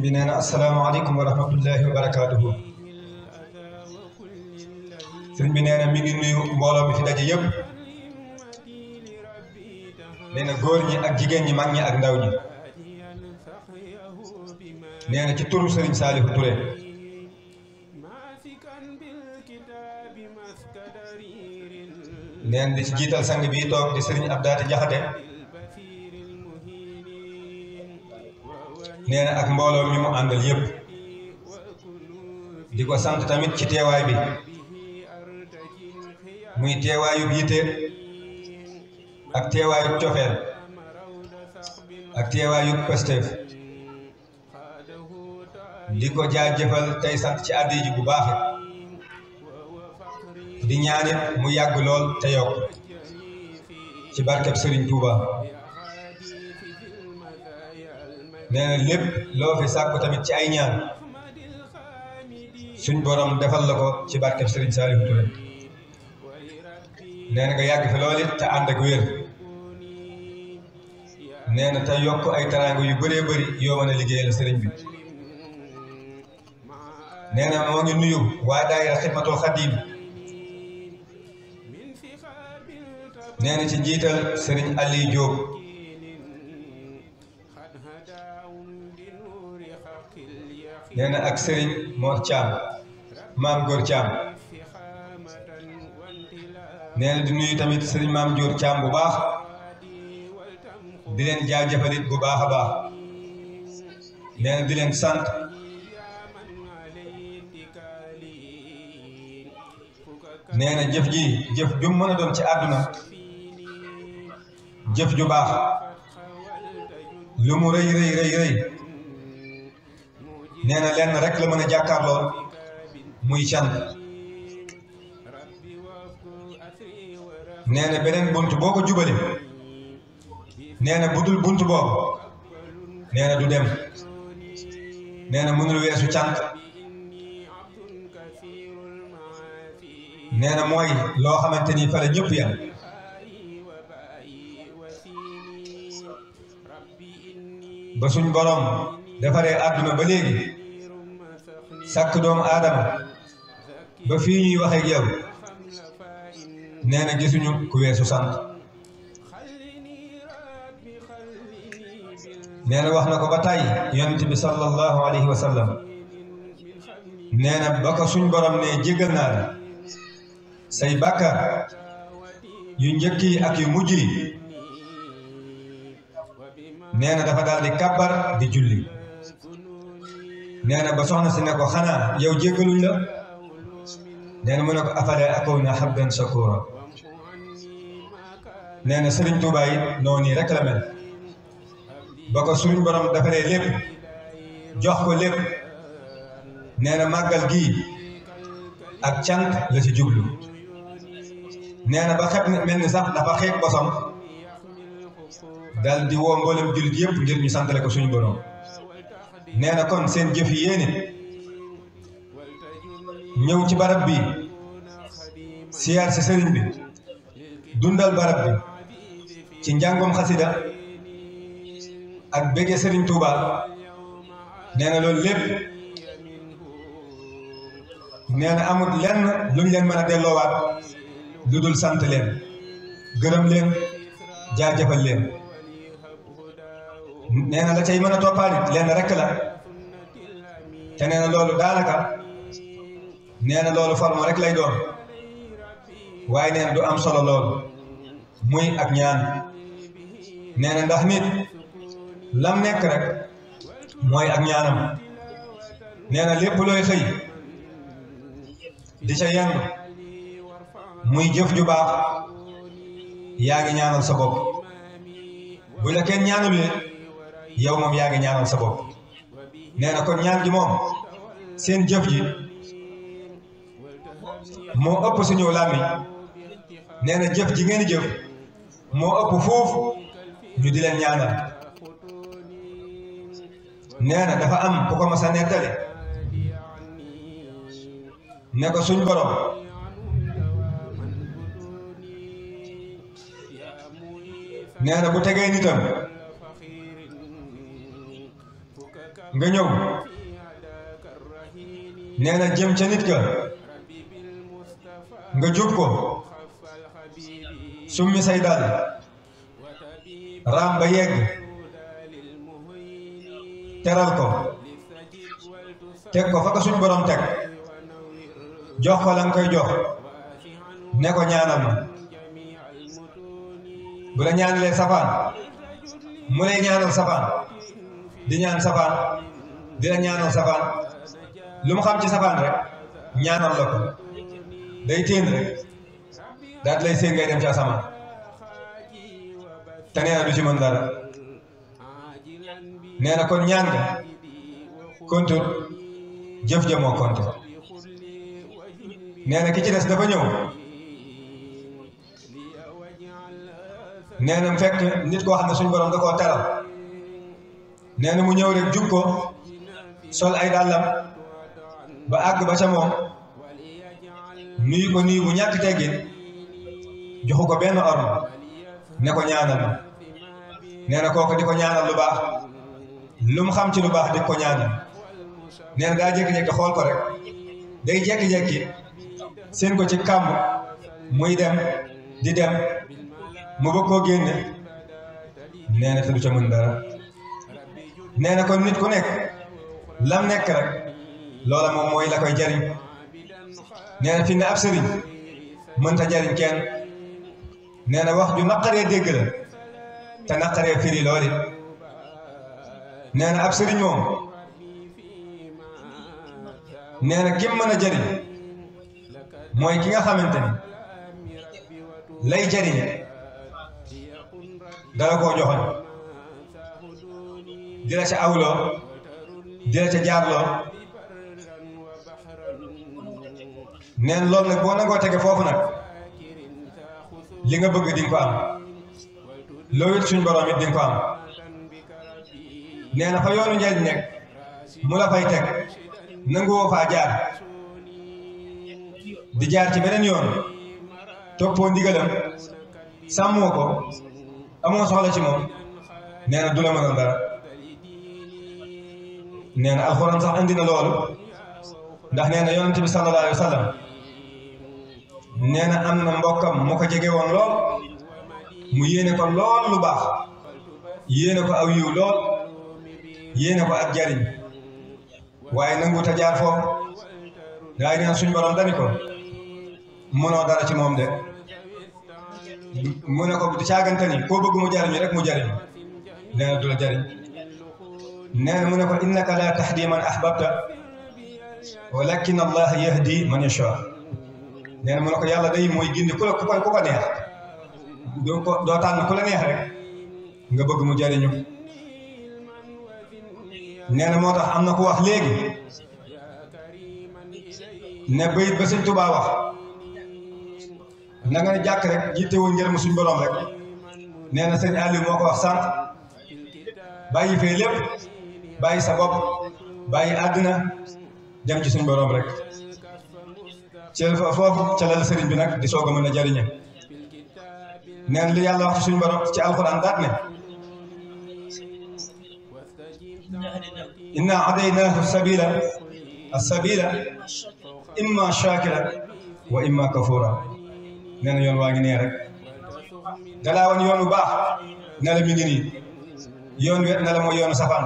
bi nee na asalaamaaleykum wa rahmatullahi wa barakaatuhu. sëriñ bi nee na mi ngi nuyu mbooloo mi fi daje yëpp. nee na góor ñi ak jigéen ñi mag ñi ak ndaw ñi. nee na ci turu sëriñ Saalihu Touré. nee na di ci jiital sang bi toog di sëriñ Abdaati Jaxate. nee na ak mbooloo mi mu àndal yëpp. di ko sant tamit ci teewaay bi. muy teewaayub yitte ak teewaayub cofeel ak teewaayub Pastef. di ko jaajëfal tey sant ci addi ji bu baax di ñaanit mu yàgg lool te yokk ci barkeb Serigne Touba. nee na lépp loo fi sàkku tamit ci ay ñaan suñ borom defal la ko ci barkeb Serigne Saalihu Touré. nee na nga yàgg fi lool it te ànd ak wér. nee na te yokk ay taraanga yu bëree bëri yoo mën a liggéeyal sëriñ bi. nee na moo ngi nuyu waa daayira Xidmatul Xadiim. nee na ci njiital sëriñ Aliou Diop. nee na ak sëriñ Mor Thiam maam Góor Thiam. nee na di nuyu tamit sëriñ maam Dior Thiam bu baax di leen jaajëfalit bu baax a baax. nee na di leen sant. nee na jëf ji jëf ju mën a doon ci àdduna jëf ju baax lu mu rëy rëy rëy rëy nee na lenn rek la mën a jàkkaarlool muy cant. nee na beneen bunt boo ko jubale nee na budul bunt boobu nee na du dem. nee na mënul weesu cant. nee na mooy loo xamante ni fa la ñëpp yam. ba suñ borom defaree àdduna ba léegi sàkk doomu aadama ba fii ñuy waxee ak yow nee na gisuñu ku weesu sant. nee na wax na ko ba tàyyi yonent bi sallallahu alayhi wa sallam nee na ba ko suñ borom ne jéggal naa la say bàkkaar yu njëkk yi ak yu mujj yi nee na dafa daal di kàbbar di julli. nee na ba soxna si ne ko xanaa yow jéggaluñ la. nee na mu ne ko afala akuna abdan shakura. nee na Sëriñ Tuubaa yi noonu rek la mel. ba ko suñ borom defaree lépp jox ko lépp nee na màggal gii ak cant la ci jublu. nee na ba xet mel ni sax dafa xeeb bosam dal di woo mboolem jullit yëpp ngir ñu santale ko suñu borom. nee na kon seen jëf yi yéene ñëw ci barab bi siyaar si sëriñ bi dundal barab bi ci njàngum xasida ak béggee sëriñ Touba. nee na loolu lépp nee na amul lenn luñ leen mën a delloowaat lu dul sant leen gërëm leen jaajëfal leen. nee na la cay mën a toppaalit lenn rekk la te nee na loolu daanaka nee na loolu forme rek lay doon waaye nee na du am solo loolu muy ak ñaan. nee na ndax nit lam nekk rek mooy ak ñaanam. nee na lépp looy xëy di ca yenn muy jëf ju baax yaa ngi ñaanal sa bopp. bu la kenn ñaanulee yow moom yaa ngi ñaanal sa bopp. nee na kon ñaan gi moom seen jëf ji moo ëpp suñu làmmiñ. nee na jëf ji ngeen di jëf moo ëpp foofu ñu di leen ñaanal. nee na dafa am ku ko mas a nettali ne ko suñ borom nee na bu tegee nitam nga ñëw nee na jëm ca nit ka nga jub ko summi say dal raam ba yegg teral ko teg ko fa ko suñ borom teg jox ko la nga koy jox ne ko ñaanal ma bu la ñaanalee safaan mu lay ñaanal safaan di ñaan safaan di la ñaanal safaan lu mu xam ci safaan rek ñaanal la ko day téen rek daal lay séen ngay dem ci asamaan te nee na du ci mën dara nee na kon ñaan nga kontur jëf ja moo kontur nee na ki ci des dafa ñëw nee na mu fekk nit koo xam ne suñ borom da koo teral nee na mu ñëw rek jub ko sol ay dàllam ba àgg ba ca moom nuyu ko nuyu bu ñàkk teggin joxu ko benn orma ne ko ñaanal ma nee na kooku di ko ñaanal lu baax lu mu xam ci lu baax di ko ñaanal nee na daa jékki-jékki xool ko rek day jékki-jékki seen ko ci kàmb muy dem di dem mu bëgg koo génne nee na te du ca mën dara nee na kon nit ku nekk lam nekk rek loola moom mooy la koy jariñ nee na fi ne ab sëriñ mënta jariñ kenn nee na wax ju naqaree dégg la te naqaree firi looli nee na ab sëriñ moom nee na kim mën a jariñ mooy ki nga xamante ni lay jariñe dala koo joxoñ di la ca awloo di la ca jaarloo nee na loolu nag boo nangoo tege foofu nag li nga bëgg di nga ko am loo it suñ borom it di nga ko am nee na fa yoonu njariñ nekk mu la fay teg nanguwoo faa jaar di jaar ci beneen yoon toppoo ndigalam sàmmoo ko amoo soxla ci moom nee na du la mënal dara nee na alxuraan sax andi na loolu ndax nee na yonent bi sallallahu alayhi wa sallam nee na am na mbokkam mu ko jege woon lool mu yéene ko lool lu baax yéene ko aw yiw lool yéene ko ak jariñ waaye nanguut a jaar foofu daay nee na suñ borom dani ko mënoo dara ci moom de mu ne ko di caagante ni koo bëgg mu jariñu rek mu jariñ nee na du la jariñ nee na mu ne ko innaka la tahdi man ahbabta walakin allah yahdi man yasha nee na mu ne ko yàlla day mooy gindi ku ko neex doo tànn ku la neex rek nga bëgg mu jariñu nee na moo tax am na ku wax léegi ne bayit ba Sëñ Tuubaa wax na nga ne jàkk rek jiite woon njërëm suñ borom rek nee na sëñ Aliou moo ko wax sànq bàyyi fee lépp bàyyi sa bopp bàyyi àddina dem ci suñ borom rek ci foofu ca la sëriñ bi nag di soog a mën a jariñe nee na li yàlla wax ci suñ borom ci alxuraan daat ne inna hadaynaahu as-sabila imma shakira wa imma kafura nee na yoon waa ngi nee rek dalaa woon yoon bu baax ne la mi ngi nii yoon wet ne la mooy yoonu safaan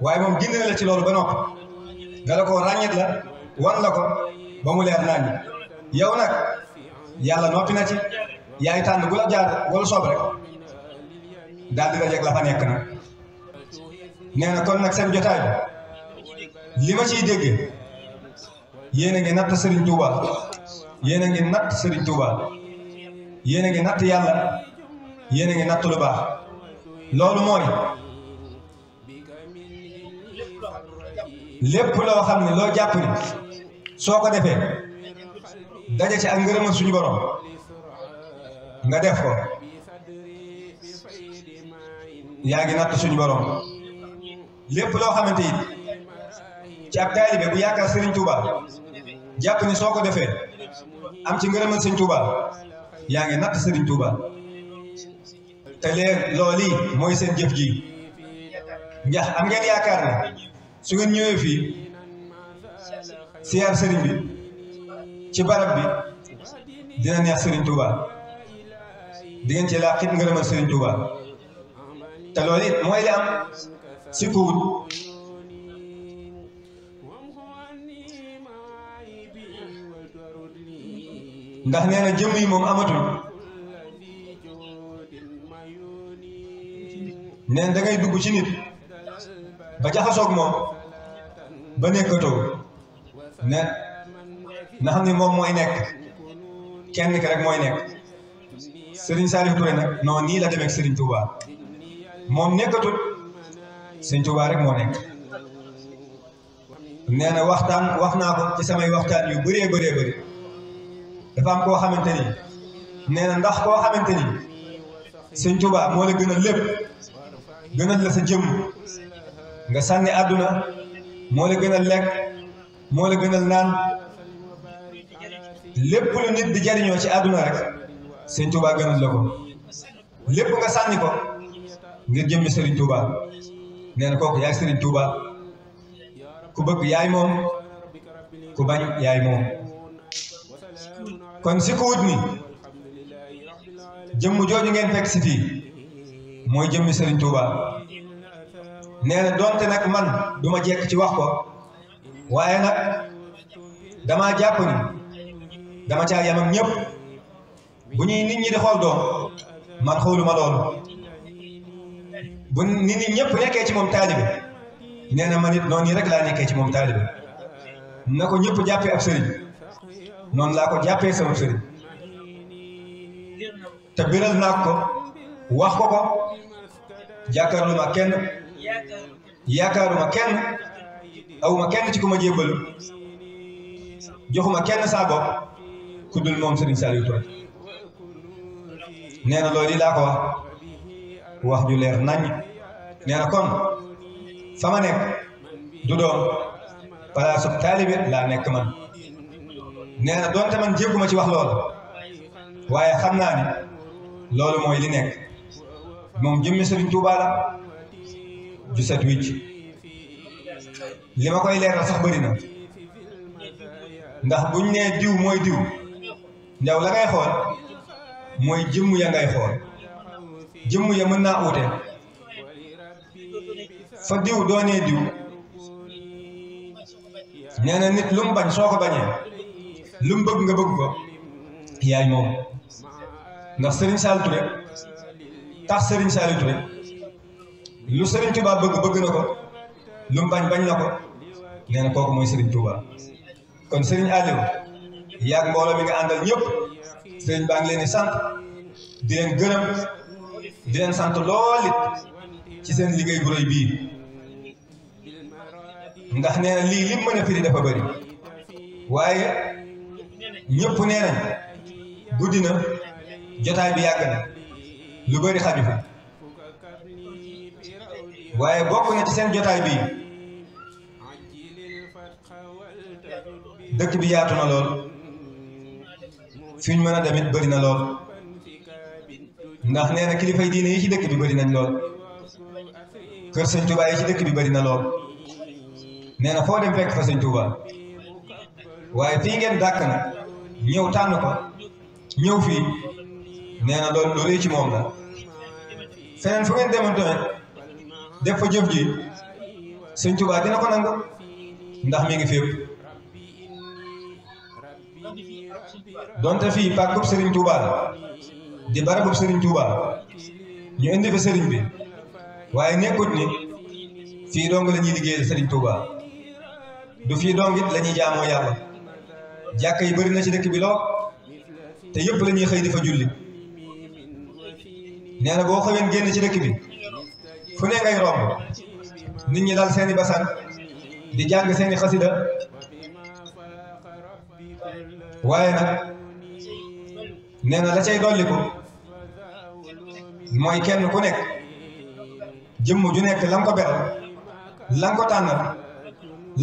waaye moom gindi na la ci loolu ba noppi dala ko ràññet la wan la ko ba mu leer nañ yow nag yàlla noppi na ci yaay tànn bu la jaar wala soob rek daal di dajeeg la fa nekk nag nee na kon nag seen jotaay bi li ma ciy déggee yéen a ngi natt Serigne Touba yéen a ngi natt Serigne Touba yéen a ngi natt yàlla yéen a ngi natt lu baax loolu mooy lépp loo xam ne loo jàpp ni soo ko defee daje ci ak ngërëmal suñu borom nga def ko yaa ngi natt suñu borom lépp loo xamante it ci ab taalibe bu yaakaar Serigne Touba jàpp ni soo ko defee am ci ngërëmal Serigne Touba yaa ngi natt Serigne Touba te leen loolu yi mooy seen jëf ji ndax am ngeen yaakaar ne su ngeen ñëwee fii siyaar sëriñ bi ci barab bi dina neex sëriñ Touba di ngeen ci laa xit ngërëmal sëriñ Touba te loolu it mooy li am si kuwut ndax nee na jëmm yi moom amatul neen da ngay dugg ci nit ba jaxasoog moom ba nekkatoo ne na xam ne moom mooy nekk kenn ki rek mooy nekk Serigne Saliou Touré nag non nii la demee ak Serigne Touba moom nekkatul Serigne Touba rek moo nekk nee na waxtaan wax naa ko ci samay waxtaan yu bëree bëri dafa am koo xamante ni nee na ndax koo xamante ni Serigne Touba moo la gënal lépp gënal la sa jëmm nga sànni àdduna moo la gënal lekk moo la gënal naan lépp lu nit di jariñoo ci àdduna rek Serigne Touba gënal la ko lépp nga sànni ko ngir jëmmi Serigne Touba nee na kooku yaay Serigne Touba ku bëgg yaay moom ku bañ yaay moom kon si ko wut ni jëmm jooju ngeen fekk si fii mooy jëmmi Serigne Touba nee na donte nag man du ma jekk ci wax ko waaye nag damaa jàpp ni dama caa yam ak ñëpp bu ñuy nit ñi di xool doom man xooluma loolu bu nit ñi ñëpp nekkee ci moom taalibe nee na man it noonu rek laa nekkee ci moom taalibe na ko ñëpp jàppee ab sëriñ noonu laa ko jàppee sama sëriñ te biral naa ko wax ko ko jàkkaarluma kenn yaakaaruma kenn awuma kenn ci ku ma jébbalu joxuma kenn saa bopp ku dul moom Serigne Saliou Touré nee na loolu yi laa ko wax ju leer naññ nee na kon fa ma nekk du doon palaasu taalibe laa nekk man nee na doonte man jégguma ci wax loolu waaye xam naa ni loolu mooy li nekk moom jëmmi Serigne Touba la ju set wicc li ma koy leeral sax bëri na ndax buñ nee diw mooy diw ndaw la ngay xool mooy jëmm ya ngay xool jëmm ya mën naa uute fa diw doonee diw nee na nit lu mu bañ soo ko bañee lu mu bëgg nga bëgg ko yaay moom ndax Serigne Saliou Touré tax Serigne Saliou Touré lu Serigne Touba bëgg na ko lu mu bañ na ko nee na kooku mooy Serigne Touba kon Serigne Aliou yaag mbooloo mi nga àndal ñëpp Serigne baa ngi leen di sant di leen gërëm di leen sant lool it ci seen liggéey bu rëy bii ndax nee na lii lim mën a firi dafa bëri waaye ñëpp nee nañ guddi na jotaay bi yàgg na lu bëri xaju fi waaye bokk na ci seen jotaay bii dëkk bi yaatu na lool fi ñu mën a demit bëri na lool ndax nee na kilifay diine yi ci dëkk bi bëri nañ lool kër sëñ Touba yi ci dëkk bi bëri na lool nee na foo dem fekk fa sëñ Touba waaye fii ngeen dàkk na ñëw tànn ko ñëw fii nee na loolu ci moom la feneen fu ngeen demoon tamit def fa jëf ji sëñ Touba dina ko nangu ndax mi ngi fépp donte fii pàkkub Serigne Touba la di barabub Serigne Touba ñu indi fa Serigne bi waaye nekkut ni fii dong la ñuy liggéeyal Serigne Touba du fii dong it la ñuy jaamoo yàlla jàkka yi bëri na ci dëkk bi lool te yëpp la ñuy xëy di fa julli nee na boo xëyeen génn ci dëkk bi fu ne ngay romb nit ñi dal seeni basan di jàng seeni xasida waaye nag nee na la cay dolliku mooy kenn ku nekk jëmm ju nekk la nga ko beral la nga ko tànnal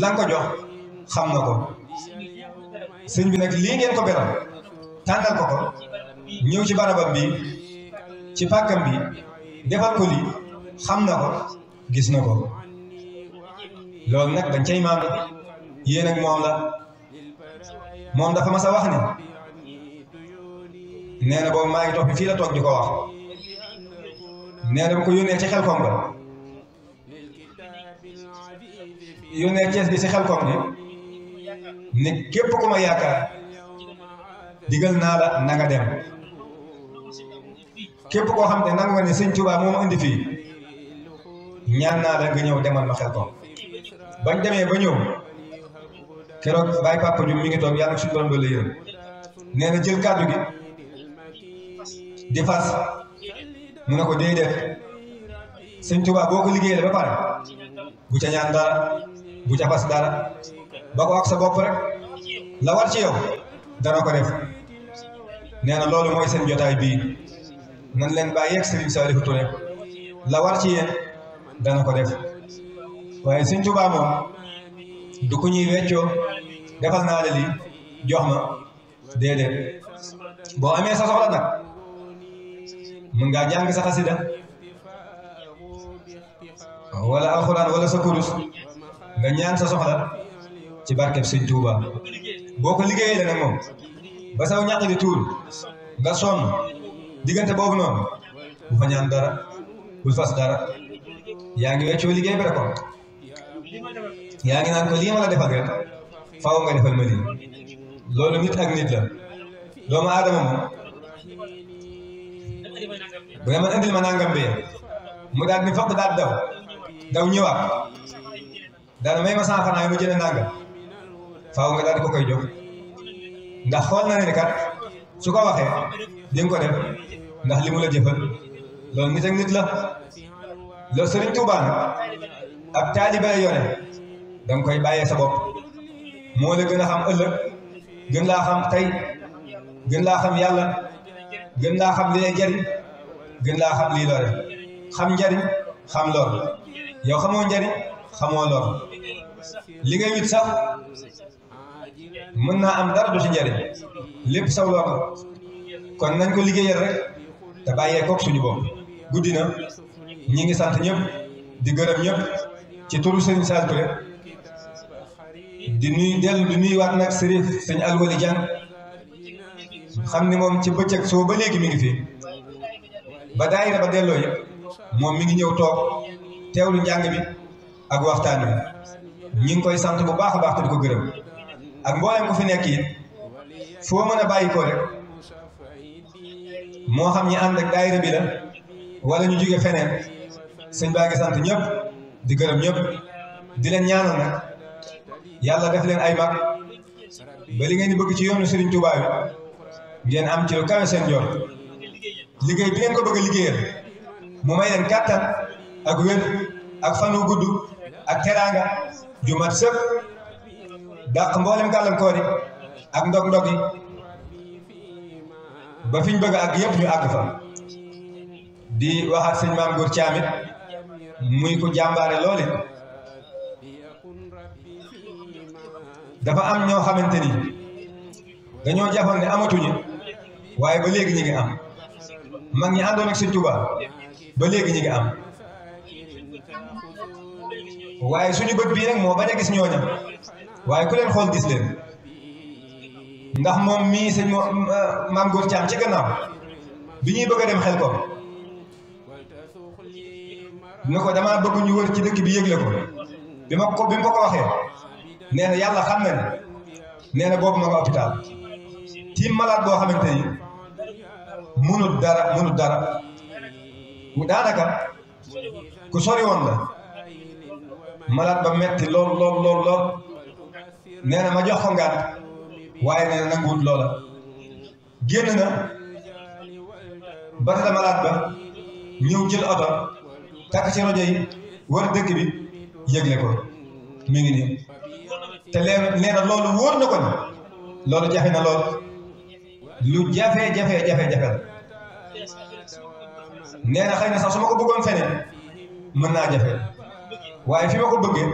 la nga ko jox xam na ko sëñ bi nag lii ngeen ko beral tànnal ko ñëw ci barabam bi ci pàkkam bi defal ko lii xam na ko gis na ko loolu nag dañ cay maandu yéen ak moom la moom dafa mas a wax ne nee na boobu maa ngi toog fii la toog di ko wax nee na bu ko yónnee ci xel koom ba yónnee kees bi ci xel koom bi ne képp ku ma yaakaar digal naa la na nga dem képp koo xam ne nangu nga ne sëñ Tuubaa moo ma indi fii ñaan naa la nga ñëw demal ma xel koom bañ demee ba ñëw keroog Baye Papa Diouf mi ngi toog yàlla suñu borom doole yërëm nee na jël kàddu gi di fas mu ne ko déedéet sëñ Tuubaa boo ko liggéeyee ba pare bu ca ñaan dara bu ca fas dara ba ko ak sa bopp rek la war ci yow dana ko def nee na loolu mooy seen jotaay bii nan leen bàyyi ak Serigne Saliou Touré la war ci yéen dana ko def waaye sëñ Tuubaa moom du ko ñuy weccoo defal naa la lii jox ma déedéet boo amee sa soxla nag mun ngaa jàng sa xasida wala alxuraan wala sa kurus nga ñaan sa soxla ci barkeb sëñ Tuubaa boo ko liggéeyee la nag moom ba saw ñàkk di tuur nga sonn diggante boobu noonu bu fa ñaan dara bul fas dara yaa ngi weccoo liggéey bi rek ko yaa ngi naan ko lii ma la defal rek faaw nga defal ma lii loolu nit ak nit la doomu aadama moom bu ne man indil ma nangam bee mu daal ni fokk daal daw ñëwaat daal may ma 100 francs yi mu jëlee nangam faaw nga daal di ko koy jox ndax xool na ne kat su ko waxee di nga ko def ndax li mu la jëfal loolu nit ak nit la loolu Sëriñ Tuubaa nag ab taalibe la yore danga koy bàyyee sa bopp moo la gën a xam ëllëg gën laa xam tey gën laa xam yàlla gën laa xam li lay jariñ gën laa xam lii lore xam njariñ xam lor yow xamoo njariñ xamoo lor li ngay wit sax mën naa am dara du ci njariñ lépp saw lor la kon nañ ko liggéeyal rek te bàyyee kook suñu bopp guddi na ñi ngi sant ñëpp di gërëm ñëpp ci turu Serigne Saliou Touré di nuyuwaat nag sëñ Alwali Dieng xam ni moom ci bëccëg soo ba léegi mi ngi fi ba daayira ba delloo yëpp moom mi ngi ñëw toog teewlu njàng mi ak waxtaan wi ñi ngi koy sant bu baax a baax te di ko gërëm ak mboolem ko fi nekk it foo mën a bàyyi ko rek moo xam ñi ànd ak daayira bi la wala ñu jóge feneen sëñ baa ngi sant ñëpp di gërëm ñëpp di leen ñaanal nag yàlla def leen ay mag ba li ngeen di bëgg ci yoonu Serigne Touba bi ngeen am ci lu kawe seen jor liggéey bi ngeen ko bëgg a liggéeyal mu may leen kàttan ak wér ak fanu gudd ak teraanga ju mat sëpp dàq mboolem gàllankoor yi ak ndog-ndog yi ba fiñ bëgg ak yëpp ñu àgg fa di waxaat sëñ Maam Góor Caamit muy ko jàmbaare loole dafa am ñoo xamante ni dañoo jàppoon ne amatuñu waaye ba léegi ñi ngi am mag ñi àndoon ak sëñ Tuubaa ba léegi ñi ngi am waaye suñu bët bii rek moo bañ a gis ñooña waaye ku leen xool gis leen ndax moom mii sëñ Maam Góor Caam ci gannaaw bi ñuy bëgg a dem xel ko ne ko damaa bëgg ñu wër ci dëkk bi yëgle ko bi mu ko waxee nee na yàlla xam na ne nee na boobu ma nga hôpital tiim malade boo xamante ni mënut dara mu daanaka ku sori woon la malade ba metti lool nee na ma jox ko ngànt waaye nee na nanguwut loola génn na ba tala malade ba ñëw jël oto takk ci rajo yi wër dëkk bi yëgle ko mi ngi nii te nee na loolu wóor na ko ni loolu jafe na lool lu jafe la nee na xëy na sax su ma ko bëggoon feneen mën naa jafe waaye fi ma ko bëggee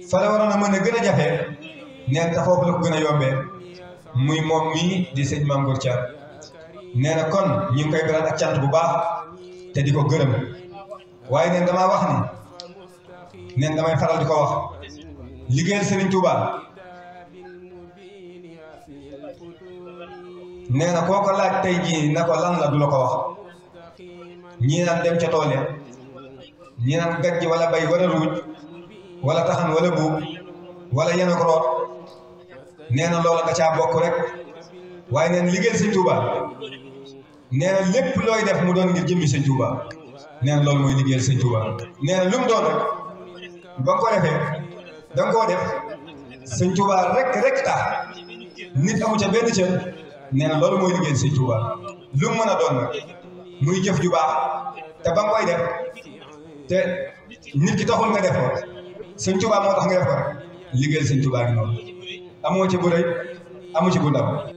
fa la waroon a mën a gën a jafe nee na foofu la ko gën a yombee muy moom mii di sëñ Maam Góor Caam nee na kon ñu ngi koy beral ak cant bu baax te di ko gërëm waaye neen damaa wax ni neen damay faral di ko wax liggéeyal Serigne Touba nee na koo ko laaj tey jii na ko lan la du la ko wax ñii naan dem ca tool ya ñii naan gajj wala bay wala ruuj wala taxan wala buub wala yenu ko root nee na loola da caa bokk rek waaye neen liggéeyal Serigne Touba nee na lépp looy def mu doon ngir jëmmi Serigne Touba nee na loolu mooy liggéeyal Serigne Touba nee na lu mu doon rek ba nga ko defee da nga koo def Serigne Touba rek tax nit amu ca benn cër nee na loolu mooy liggéeyal Serigne Touba lu mu mën a doon nag muy jëf ju baax te ba nga koy def te nit ki taxul nga def ko Serigne Touba moo tax nga def ko rek liggéeyal Serigne Touba gi noonu amoo ci bu rëy amu ci bu ndaw